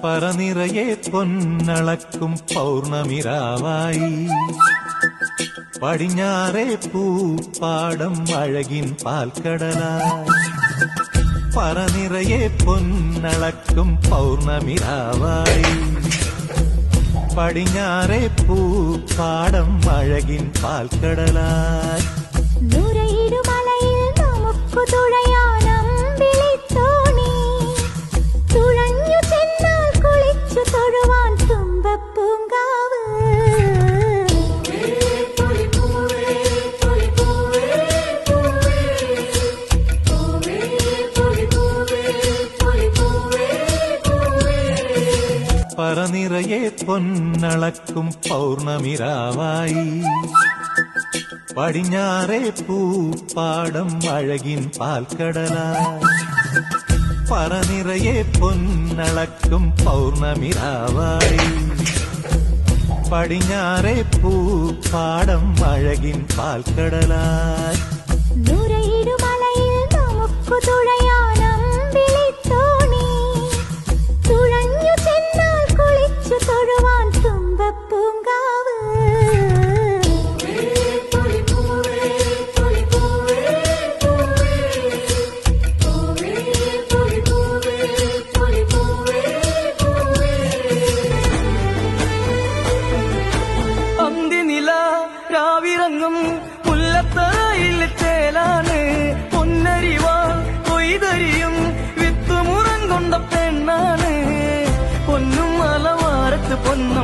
പറനിറയെ പൊന്നളക്കും പൗർണമിരാവായി പടിഞ്ഞാറേ പൂപ്പാടം അഴകിൻ പാൽക്കടലായി പറനിറയെ പൊന്നളക്കും പൗർണമിരാവായി പടിഞ്ഞാറേ പൂപ്പാടം അഴകിൻ പാൽക്കടലായി നൂരയിടുമലയിൽ നമുക്കു തുഴയാനമ്പിളിത്തോണി തുഴഞ്ഞു ചെന്നാൽ കുളിച്ചു തൊഴുവാൻ തുമ്പപ്പൂങ്കാവ് പറനിറയെ പൊന്നളക്കും പൗർണമിരാവായി പടിഞ്ഞാറേ പൂപ്പാടം അഴകിൻ പാൽക്കടലായി പറനിറയെ പൊന്നളക്കും പൗർണമിരാവായി പടിഞ്ഞാറേ പൂപ്പാടം അഴകിൻ പാൽക്കടലായി നൂരയിടുമലയിൽ നമുക്കു തുഴയാനമ്പിളിത്തോണി തുഴഞ്ഞു ചെന്നാൽ കുളിച്ചു തൊഴുവാൻ തുമ്പപ്പൂങ്കാവ് അന്തിനില രാവിറങ്ങും മുല്ലത്തറയിൽ ചേലാണ് പൊന്നരിവാ കൊയ്തരിയും വിത്തുമുറം കൊണ്ട പെണ്ണാണ് പൊന്നും മലവാരത്ത് പൊന്ന